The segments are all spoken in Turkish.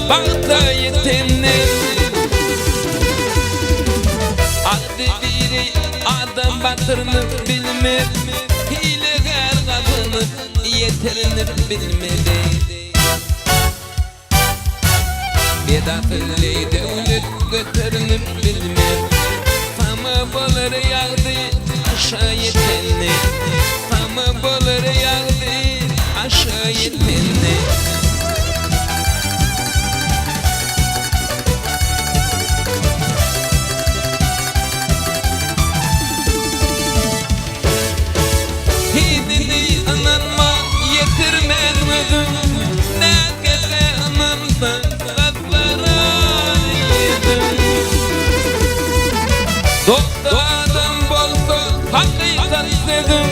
Bağda yetenler adı biri adam batırını bilmez Hilegar kadını yeterini bilmedi Bedafilli devlet götürünü bilmez Fama boları yağdı aşağı yetenli Fama boları yağdı aşağı yetenli Doktor adam bolsa hakikat dedim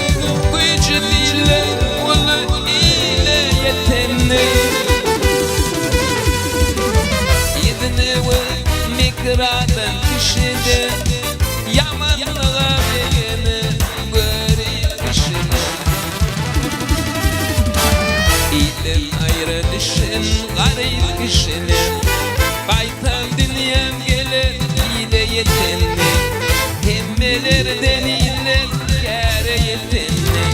Gücü dille ulu ile yetenli Yedini ve mikradan kişide Yamanlığa beni görüp kişide İlim ayrı düşün garip kişine Baytan dünyam gelir ile yetenli Hemmelerden iyiler kâre yetenli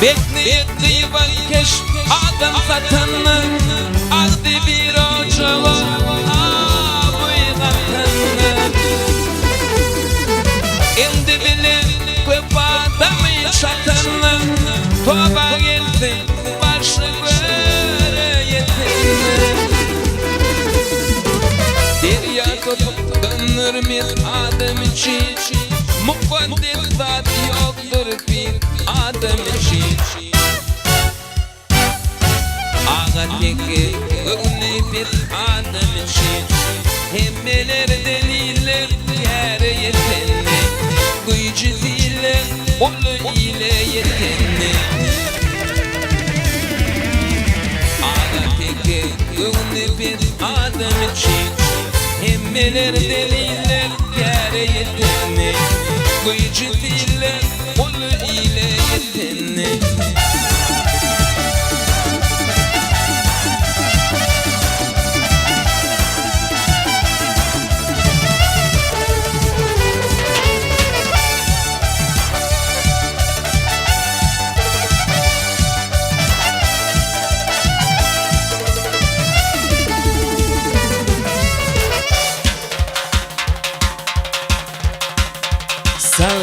Bekleyip kıyıban keş adam satanlı Aldı bir ocağı ağabey katanlı Indi bile köp adamı çatanlı Toba geldi başı böyle yetenli Derya topup dönürmez adam için Mukaddes zat yoktur bir adam için Ağa teki ünlü bir adam için Hemmelerden iyiler yere yetenli Gücü dille ulu ile yetenli Ağa teki ünlü bir adam için Hemmelerden iyiler yere yetenli Gücü dille ulu ile yetenli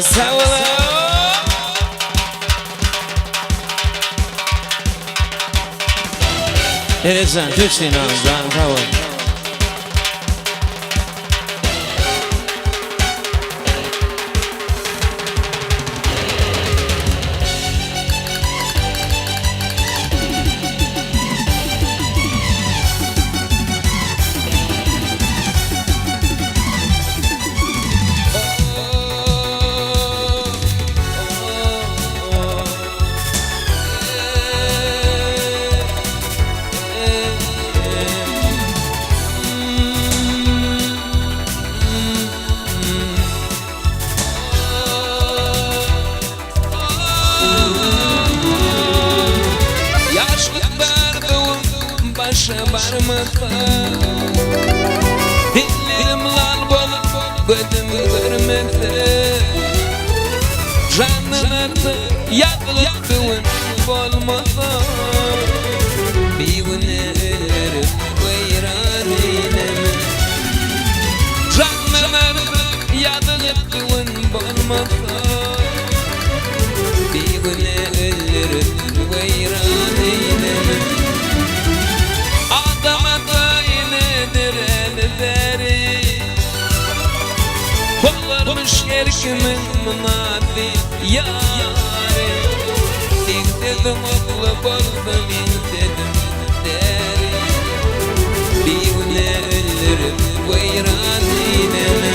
Sağ ol Evet sen Türkçe inanızdan kavun Başa barmakta Dilim lan bolup gözüm görmekte Canın artık yakılıp düğün olmasa Bir gün ölürüm veyran eyleme Canın artık yakılıp düğün olmasa Bir gün ölürüm veyran eyleme Adama nedir elleri Kollarmış erkimin münadi yâri Dik dedim okla bozdum dedim deri Bir güne ölürüm veyran eyleme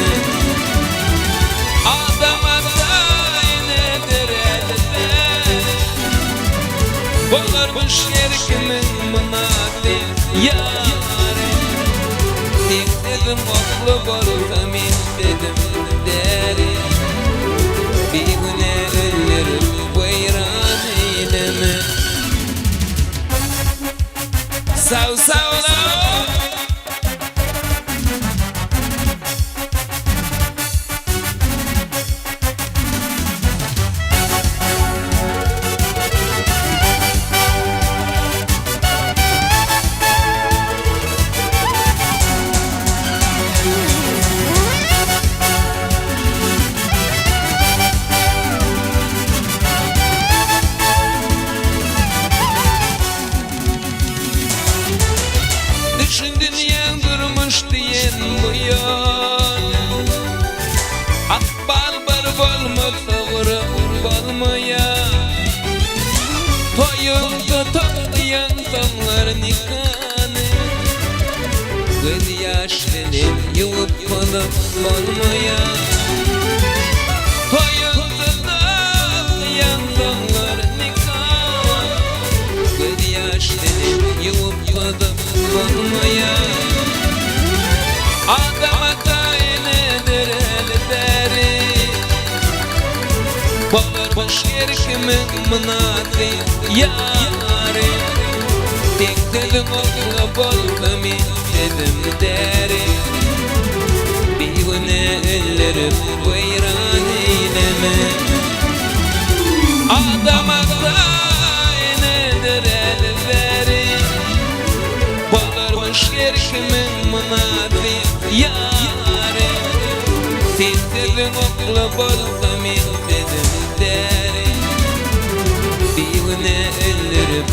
boş yerkimin mınatı yâre Tek dedim aklı bolsam dedim deri Bir güne ölürüm vayran eyleme Sağ sağ ol Düşündün yandırmış diyen bu yol Akbal bar bolma doğru bolmaya Toyunda toplayan tonlar nikahını Göz yaşlarım yuvup kalıp bolmaya Toyunda toplayan tonlar nikahını Göz yaşlarım yuvup kalıp olmaya Adama kaynedir elberi Bolar boş yerkimin mınatı yâre Tek dedim oğla bolsam dedim deri Bir güne ölürüm vayran eyleme Adama kaynedir elberi Boş yerkimin mınatı yâre Tek dedim okla bolsam dedim deri Bir güne ölürüm